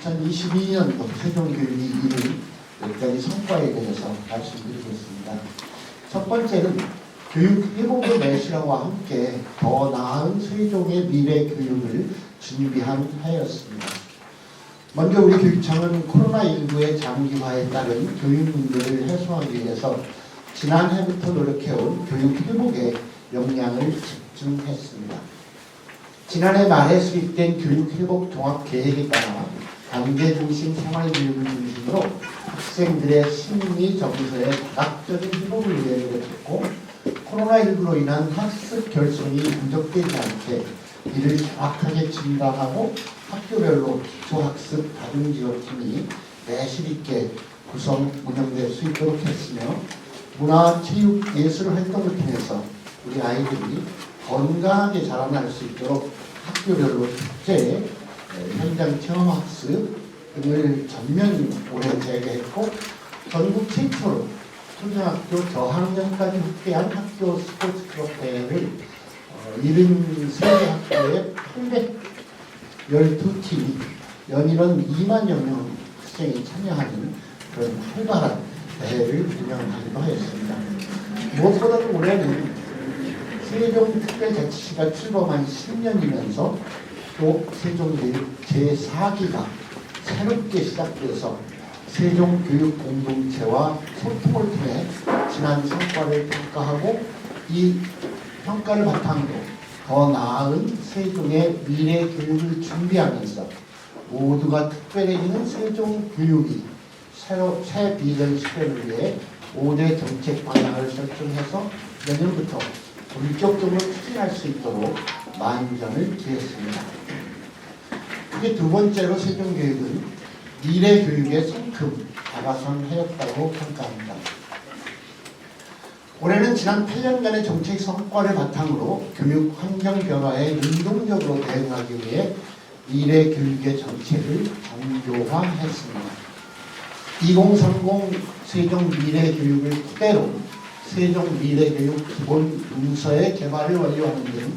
2022년도 세종교육이 이룬 몇 가지 성과에 대해서 말씀드리겠습니다. 첫 번째는 교육 회복의 내실화와 함께 더 나은 세종의 미래 교육을 준비한 해였습니다. 먼저 우리 교육청은 코로나19의 장기화에 따른 교육 문제를 해소하기 위해서 지난해부터 노력해온 교육 회복에 역량을 집중했습니다. 지난해 말에 수립된 교육 회복 종합 계획에 따라 단계 중심 생활교육을 중심으로 학생들의 심리 정서의 다각적인 회복을 위해 노력했고, 코로나19로 인한 학습 결손이 누적되지 않게 이를 정확하게 진단하고 학교별로 기초학습 다중지원팀이 내실 있게 구성 운영될 수 있도록 했으며, 문화, 체육, 예술 활동을 통해서 우리 아이들이 건강하게 자라날 수 있도록 학교별로 축제, 현장 체험학습 등을 전면 올해 재개했고, 전국 최초로 초등학교 저학년까지 확대한 학교 스포츠 클럽 대회를 73개 학교에 812팀이 연인원 2만여 명 학생이 참여하는 그런 활발한 대회를 운영하기도 했습니다. 무엇보다도 올해는 세종특별자치시가 출범한 10년이면서 또 세종교육 제4기가 새롭게 시작돼서 세종교육 공동체와 소통을 통해 지난 성과를 평가하고, 이 평가를 바탕으로 더 나은 세종의 미래 교육을 준비하면서 모두가 특별해지는 세종교육이 새 비전 실현을 위해 5대 정책 방향을 설정해서 내년부터 본격적으로 추진할 수 있도록 만전을 기했습니다. 그게 두 번째로 세종교육은 미래 교육의 성큼 다가선 해였다고 평가합니다. 올해는 지난 8년간의 정책 성과를 바탕으로 교육 환경 변화에 능동적으로 대응하기 위해 미래 교육의 정책을 정교화했습니다. 2030 세종 미래 교육을 토대로 세종 미래 교육 기본 문서의 개발을 완료하는 등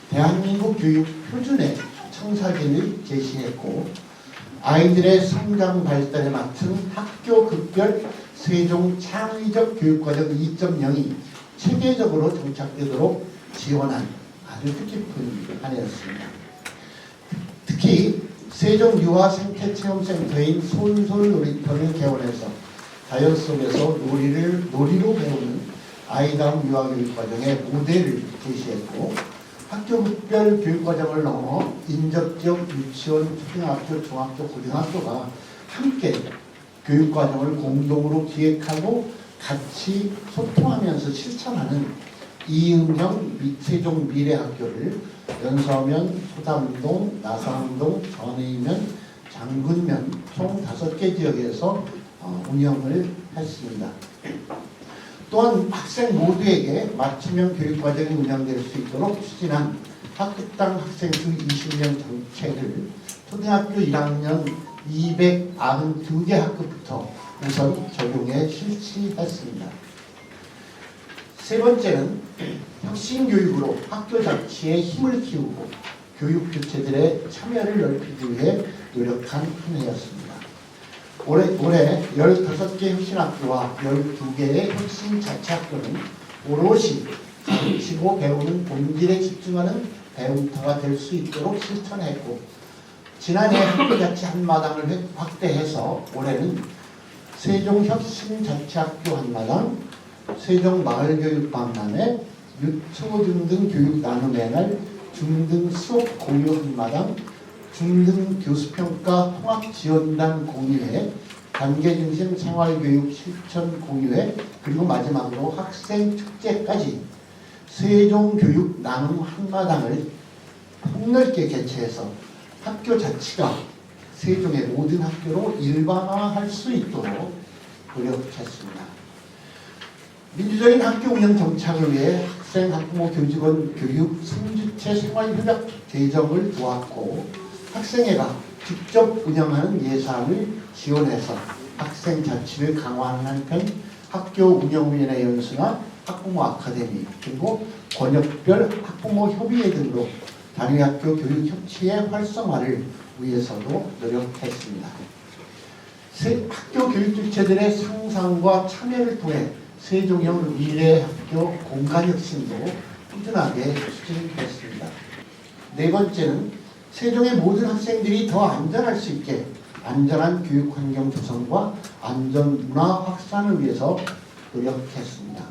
대한민국 교육 표준의 청사진을 제시했고, 아이들의 성장 발달에 맞춘 학교 급별 세종 창의적 교육과정 2.0이 체계적으로 정착되도록 지원한 아주 뜻깊은 한 해였습니다. 특히 세종 유아 생태체험센터인 솔솔 놀이터를 개원해서 자연 속에서 놀이로 배우는 아이다운 유아교육과정의 모델을 제시했고, 학교급별 교육과정을 넘어 인접지역 유치원, 초등학교, 중학교, 고등학교가 함께 교육과정을 공동으로 기획하고 같이 소통하면서 실천하는 이응형 세종 미래학교를 연서면, 소담동, 나상동, 전의면, 장군면 총 5개 지역에서 운영을 했습니다. 또한 학생 모두에게 맞춤형 교육과정이 운영될 수 있도록 추진한 학급당 학생수 20명 정책을 초등학교 1학년 292개 학급부터 우선 적용해 실시했습니다. 세 번째는 혁신교육으로 학교 자치의 힘을 키우고 교육 주체들의 참여를 넓히기 위해 노력한 한 해였습니다. 올해 15개 혁신학교와 12개의 혁신자치학교는 오롯이 가르치고 배우는 본질에 집중하는 배움터가 될 수 있도록 실천했고, 지난해 학교자치 한마당을 확대해서 올해는 세종혁신자치학교 한마당, 세종마을교육박람회, 유초등등 교육 나눔의 날, 중등 수업 공유 한마당, 중등 교수평가 통합지원단 공유회, 단계중심 생활교육 실천 공유회, 그리고 마지막으로 학생 축제까지 세종교육 나눔 한마당을 폭넓게 개최해서 학교 자치가 세종의 모든 학교로 일반화할 수 있도록 노력했습니다. 민주적인 학교 운영 정착을 위해 학생, 학부모, 교직원 교육 생주체 생활협약 제정을 도왔고, 학생회가 직접 운영하는 예산을 지원해서 학생 자치를 강화하는 한편 학교 운영위원회 연수나 학부모 아카데미, 그리고 권역별 학부모 협의회 등으로 단위학교 교육 협치의 활성화를 위해서도 노력했습니다. 학교 교육 주체들의 상상과 참여를 통해 세종형 미래학교 공간혁신도 꾸준하게 추진했습니다. 네 번째는 세종의 모든 학생들이 더 안전할 수 있게 안전한 교육환경 조성과 안전문화 확산을 위해서 노력했습니다.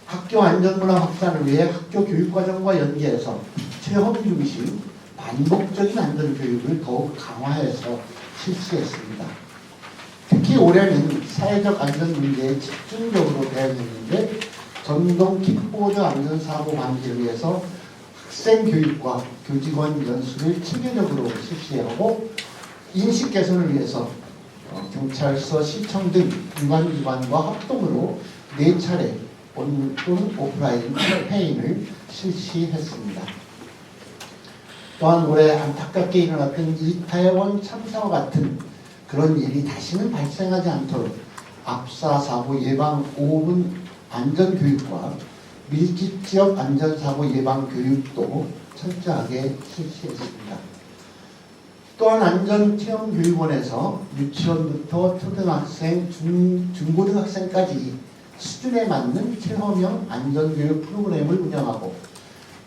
학교 안전문화 확산을 위해 학교 교육과정과 연계해서 체험 중심 반복적인 안전교육을 더욱 강화해서 실시했습니다. 특히 올해는 사회적 안전 문제에 집중적으로 대응했는데 전동 킥보드 안전사고 방지를 위해서 학생 교육과 교직원 연수를 체계적으로 실시하고 인식 개선을 위해서 경찰서, 시청 등 민간기관과 합동으로 4차례 온 또는 오프라인 캠페인을 실시했습니다. 또한 올해 안타깝게 일어났던 이태원 참사와 같은 그런 일이 다시는 발생하지 않도록 압사 사고 예방 5분 안전교육과 밀집 지역 안전사고 예방 교육도 철저하게 실시했습니다. 또한 안전체험교육원에서 유치원부터 초등학생, 중고등학생까지 수준에 맞는 체험형 안전교육 프로그램을 운영하고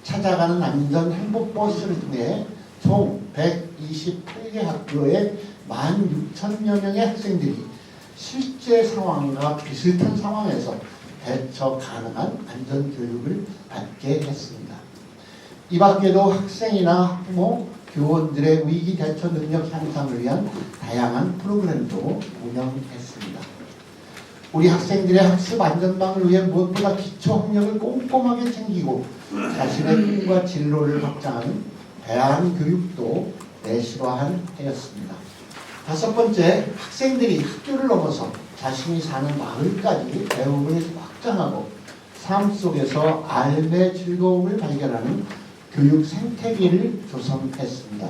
찾아가는 안전행복버스를 통해 총 128개 학교에 16,000여 명의 학생들이 실제 상황과 비슷한 상황에서 대처 가능한 안전교육을 받게 했습니다. 이 밖에도 학생이나 학부모, 교원들의 위기 대처 능력 향상을 위한 다양한 프로그램도 운영했습니다. 우리 학생들의 학습 안전망을 위해 무엇보다 기초학력을 꼼꼼하게 챙기고 자신의 꿈과 진로를 확장하는 대안교육도 내실화한 해였습니다. 다섯 번째, 학생들이 학교를 넘어서 자신이 사는 마을까지 배움을 확장하고 삶 속에서 삶의 즐거움을 발견하는 교육 생태계를 조성했습니다.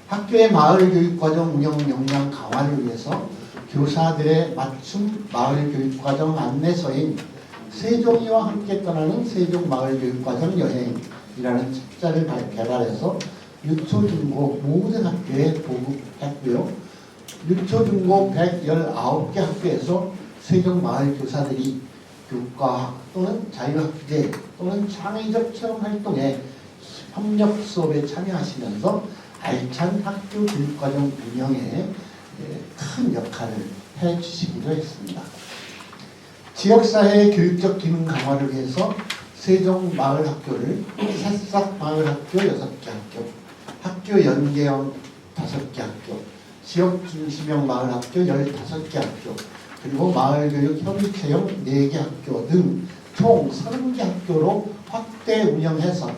학교의 마을 교육과정 운영 역량 강화를 위해서 교사들의 맞춤 마을 교육과정 안내서인 세종이와 함께 떠나는 세종 마을 교육과정 여행이라는 책자를 개발해서 유초 중고 모든 학교에 보급했고요. 유초 중고 119개 학교에서 세종 마을 교사들이 교과 또는 자유학제 또는 창의적 체험 활동에 협력 수업에 참여하시면서 알찬 학교 교육과정 운영에 큰 역할을 해주시기도 했습니다. 지역사회의 교육적 기능 강화를 위해서 세종마을학교를 새싹마을학교 6개 학교, 학교 연계형 5개 학교, 지역중심형 마을학교 15개 학교, 그리고 마을교육협의체형 4개 학교 등 총 30개 학교로 확대 운영해서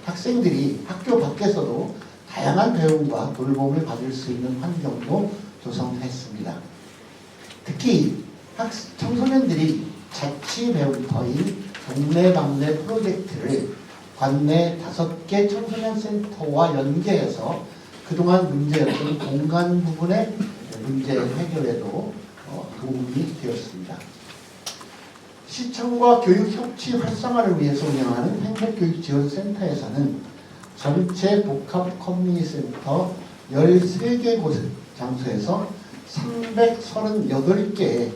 학생들이 학교 밖에서도 다양한 배움과 돌봄을 받을 수 있는 환경도 조성했습니다. 특히 청소년들이 자치 배움터인 동네방네 프로젝트를 관내 5개 청소년 센터와 연계해서 그동안 문제였던 공간 부분의 문제 해결에도 도움이 되었습니다. 시청과 교육 협치 활성화를 위해서 운영하는 행복교육지원센터에서는 전체 복합 커뮤니티 센터 13개 곳 장소에서 338개의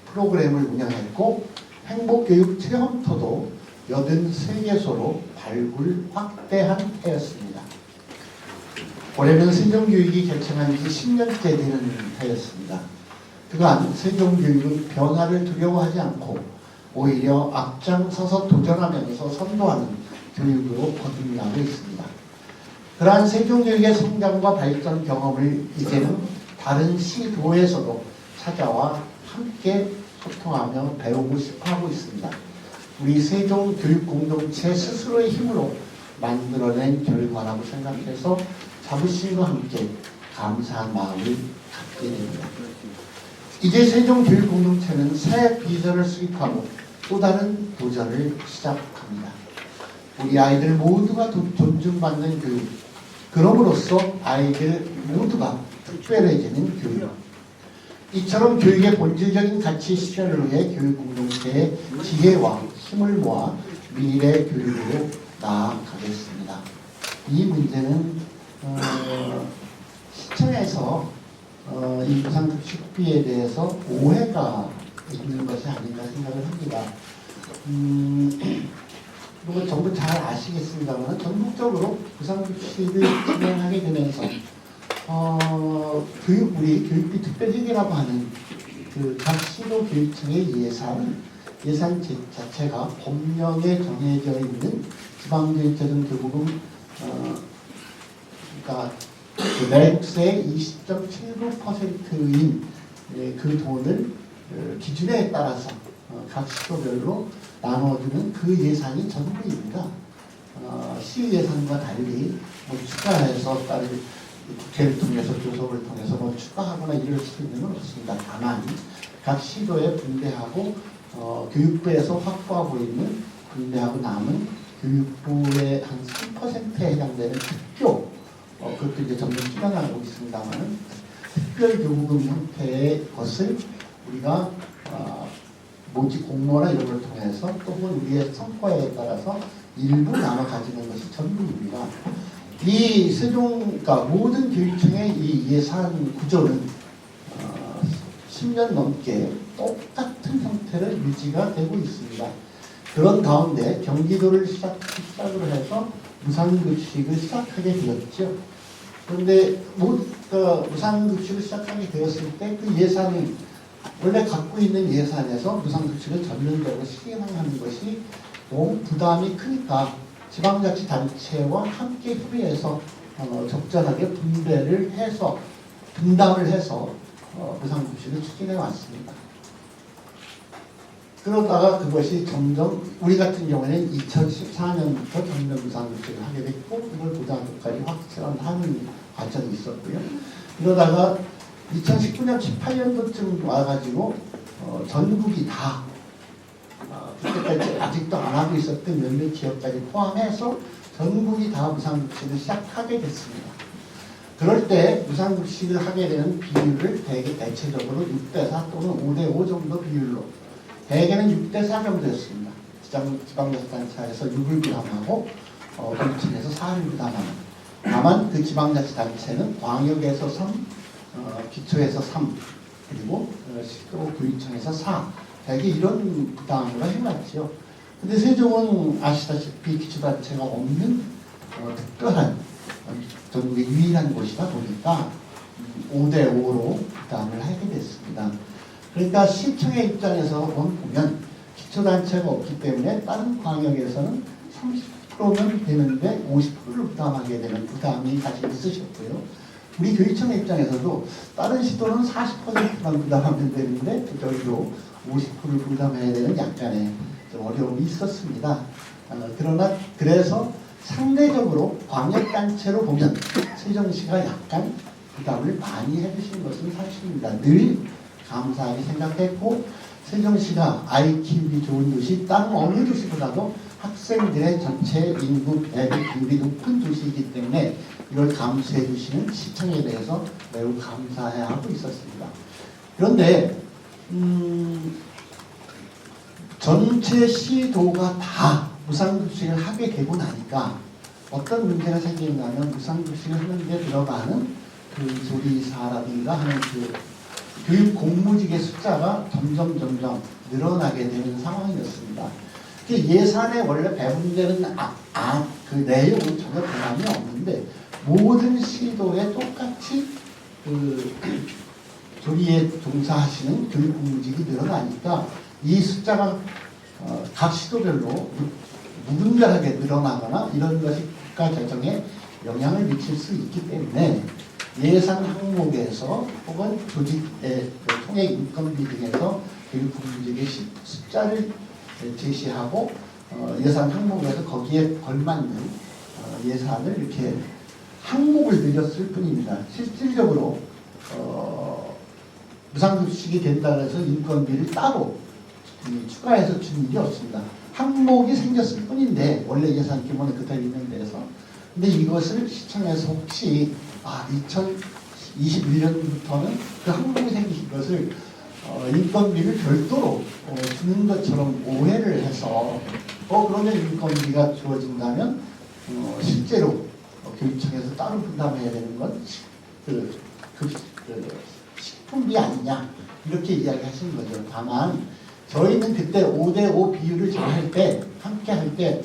프로그램을 운영했고 행복교육 체험터도 83개소로 발굴 확대한 해였습니다. 올해는 세종교육이 개청한 지 10년째 되는 해였습니다. 그간 세종교육은 변화를 두려워하지 않고 오히려 앞장서서 도전하면서 선도하는 교육으로 거듭나고 있습니다. 그러한 세종교육의 성장과 발전 경험을 이제는 다른 시도에서도 찾아와 함께 소통하며 배우고 싶어하고 있습니다. 우리 세종교육공동체 스스로의 힘으로 만들어낸 결과라고 생각해서 자부심과 함께 감사한 마음을 갖게 됩니다. 이제 세종교육공동체는 새 비전을 수립하고 또 다른 도전을 시작합니다. 우리 아이들 모두가 존중받는 교육, 그럼으로써 아이들 모두가 특별해지는 교육. 이처럼 교육의 본질적인 가치 실현을 위해 교육공동체의 지혜와 힘을 모아 미래 교육으로 나아가겠습니다. 이 문제는 시청에서 이 무상급식비에 대해서 오해가 있는 것이 아닌가 생각을 합니다. 뭐 전부 잘 아시겠습니다만 전국적으로 무상급식을 진행하게 되면서 우리 교육비 특별회계라고 하는 그 각 시도 교육청의 예산 자체가 법령에 정해져 있는 지방교육재정교부금 그러니까 그 내국세의 20.79%인 그 돈을 기준에 따라서 각 시도별로 나눠주는 그 예산이 전부입니다. 시 예산과 달리 뭐 추가해서 다른 국회를 통해서 교섭을 통해서 뭐 추가하거나 이럴 수 있는 건 없습니다. 다만 각 시도에 분배하고 교육부에서 확보하고 있는 분배하고 남은 교육부의 한 3%에 해당되는 특교 그것도 이제 점점 줄어나가고 있습니다만 특별교부금 형태의 것을 우리가 모집 공모나 이런 걸 통해서 또는 우리의 성과에 따라서 일부 나눠 가지는 것이 전부입니다. 이 그러니까 모든 교육청의 이 예산 구조는 10년 넘게 똑같은 형태를 유지가 되고 있습니다. 그런 가운데 경기도를 시작으로 해서 무상급식을 시작하게 되었죠. 그런데 무상급식을 시작하게 되었을 때 그 예산이 원래 갖고 있는 예산에서 무상급식을 전면적으로 시행하는 것이 너무 부담이 크니까 지방자치단체와 함께 협의해서 적절하게 분담을 해서 무상급식을 추진해 왔습니다. 그러다가 그것이 점점 우리 같은 경우에는 2014년부터 전면 무상급식을 하게 됐고 그걸 고등학교까지 확실한 과정이 있었고요. 그러다가 2019년 18년도쯤 와가지고 전국이 다 그때까지 아직도 안 하고 있었던 몇몇 지역까지 포함해서 전국이 다 무상급식을 시작하게 됐습니다. 그럴 때 무상급식을 하게 되는 비율을 대체적으로 6대4 또는 5대5 정도 비율로 대개는 6대4 정도였습니다. 지방자치단체에서 6을 부담하고 도청에서 4를 부담하는 다만 그 지방자치단체는 광역에서 3, 기초에서 3 그리고 시도 교육청에서 4 대개 이런 부담을 해놨죠. 근데 세종은 아시다시피 기초단체가 없는 특별한 전국의 유일한 곳이다 보니까 5대5로 부담을 하게 됐습니다. 그러니까 시청의 입장에서 보면 기초단체가 없기 때문에 다른 광역에서는 30%면 되는데 50%를 부담하게 되는 부담이 사실 있으셨고요. 우리 교육청의 입장에서도 다른 시도는 40%만 부담하면 되는데 저희도 50%를 부담해야 되는 약간의 좀 어려움이 있었습니다. 그러나 그래서 상대적으로 광역단체로 보면 세종시가 약간 부담을 많이 해주신 것은 사실입니다. 늘 감사하게 생각했고 세종시가 아이 키우기 좋은 도시 다른 어느 도시보다도 학생들의 전체 인구 대비 비율이 높은 도시이기 때문에 이걸 감수해 주시는 시청에 대해서 매우 감사해야 하고 있었습니다. 그런데 전체 시도가 다 무상급식을 하게 되고 나니까 어떤 문제가 생기냐면 무상급식을 하는데 들어가는 그 조리사라든가 하는 그 교육 공무직의 숫자가 점점 늘어나게 되는 상황이었습니다. 예산에 원래 배분되는 그 내용은 전혀 변함이 없는데 모든 시도에 똑같이 그 조리에 종사하시는 교육 공무직이 늘어나니까 이 숫자가 각 시도별로 무분별하게 늘어나거나 이런 것이 국가 재정에 영향을 미칠 수 있기 때문에 예산 항목에서 혹은 조직의 통행 인건비 등에서 교육 공무직의 숫자를 제시하고 예산 항목에서 거기에 걸맞는 예산을 이렇게 항목을 늘렸을 뿐입니다. 실질적으로 무상급식이 된다고 해서 인건비를 따로 추가해서 준 일이 없습니다. 항목이 생겼을 뿐인데 원래 예산 규모는 그대로 있는 데서 근데 이것을 시청에서 혹시 2021년부터는 그 항목이 생긴 것을 인건비를 별도로 주는 것처럼 오해를 해서 그러면 인건비가 주어진다면 실제로 교육청에서 따로 분담해야 되는 건 식품비 아니냐 이렇게 이야기하시는 거죠. 다만 저희는 그때 5대5 비율을 정할 때 함께 할 때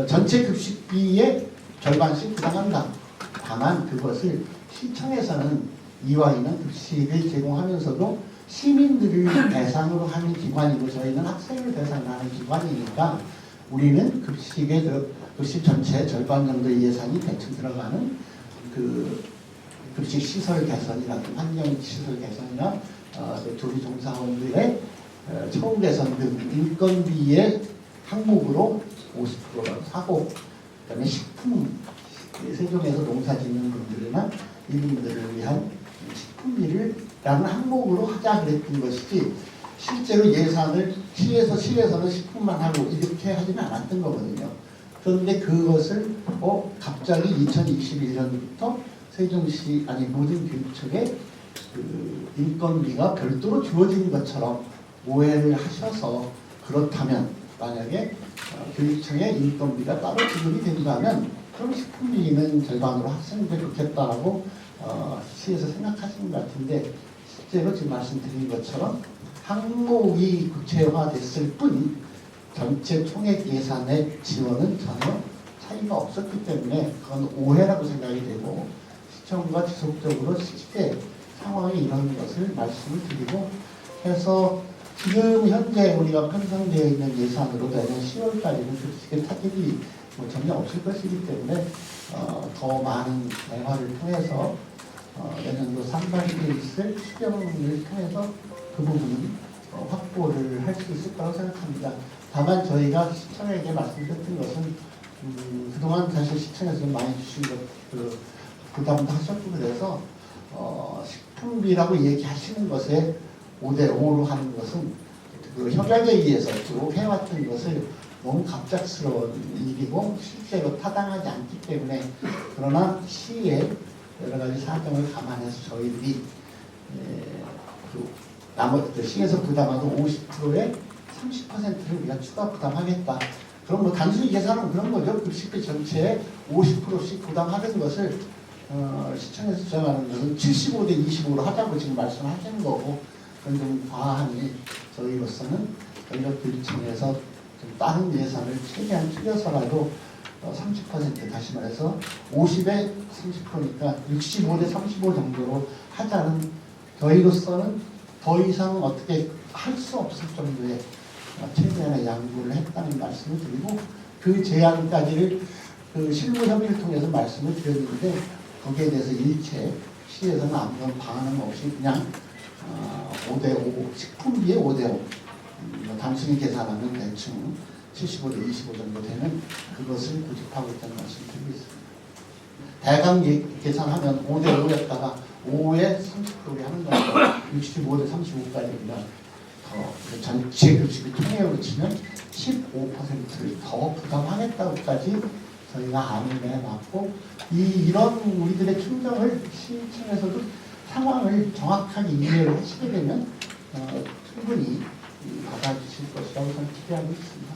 전체 급식비의 절반씩 부담한다. 다만 그것을 시청에서는 이와이는 급식을 제공하면서도 시민들을 대상으로 하는 기관이고 저희는 학생을 대상으로 하는 기관이니까 우리는 급식 전체 절반 정도의 예산이 대충 들어가는 그 급식 시설 개선이라든가 환경 시설 개선이나 조리 종사원들의 처우 개선 등 인건비의 항목으로 50%를 하고 그다음에 식품 세종에서 농사 짓는 분들이나 이분들을 위한 식품비를라는 항목으로 하자 그랬던 것이지 실제로 예산을 시에서는 식품만 하고 이렇게 하지는 않았던 거거든요. 그런데 그것을 갑자기 2021년부터 세종시 모든 교육청에 그 인건비가 별도로 주어진 것처럼 오해를 하셔서 그렇다면 만약에 교육청에 인건비가 따로 지급이 된다면 그럼 식품비는 절반으로 학생들 좋겠다라고 시에서 생각하시는 것 같은데 실제로 지금 말씀드린 것처럼 항목이 구체화됐을 뿐 전체 총액 예산의 지원은 전혀 차이가 없었기 때문에 그건 오해라고 생각이 되고 시청과 지속적으로 실제 상황이 이런 것을 말씀을 드리고 해서 지금 현재 우리가 편성되어 있는 예산으로 내년 10월까지는 급식의 타격이 전혀 없을 것이기 때문에 더 많은 대화를 통해서 내년도 상반기에 있을 수정을 통해서 그 부분은 확보를 할 수 있을 거라고 생각합니다. 다만 저희가 시청에게 말씀드렸던 것은 그동안 사실 시청에서 좀 많이 주신 것 부담도 하셨고 그래서 식품비라고 얘기하시는 것에 5대5로 하는 것은 그 협약에 의해서 쭉 해왔던 것을 너무 갑작스러운 일이고 실제로 타당하지 않기 때문에 그러나 시의 여러 가지 사정을 감안해서 저희들이 나머지 시에서 부담하던 50%의 30%를 우리가 추가 부담하겠다. 그럼 뭐 단순히 계산은 그런 거죠. 급식비 전체에 50%씩 부담하는 것을 시청에서 주장하는 것은 75대 25로 하자고 지금 말씀하시는 거고 그건 좀 과하니 저희로서는 저희가 교육청에서 좀 다른 예산을 최대한 줄여서라도 30% 다시 말해서 50에 30%니까 65대 35 정도로 하자는 저희로서는 더 이상 어떻게 할 수 없을 정도의 최대한의 양보를 했다는 말씀을 드리고 그 제안까지를 그 실무 협의를 통해서 말씀을 드렸는데 거기에 대해서 일체 시에서는 아무런 방안은 없이 그냥 5대5 식품비의 5대5 단순히 계산하면 대충 75대 25 정도 되는 그것을 고집하고 있다는 말씀을 드리고 있습니다. 대강 계산하면 5대5였다가 5에 30%를 하는 거니까 65대 35까지 우리가 더 전체 급식비 통계로 치면 15%를 더 부담하겠다고까지 저희가 안을 내놨고 이런 우리들의 충정을 시청에서도 상황을 정확하게 이해를 하시게 되면 충분히 받아주실 것이라고 저는 기대하고 있습니다.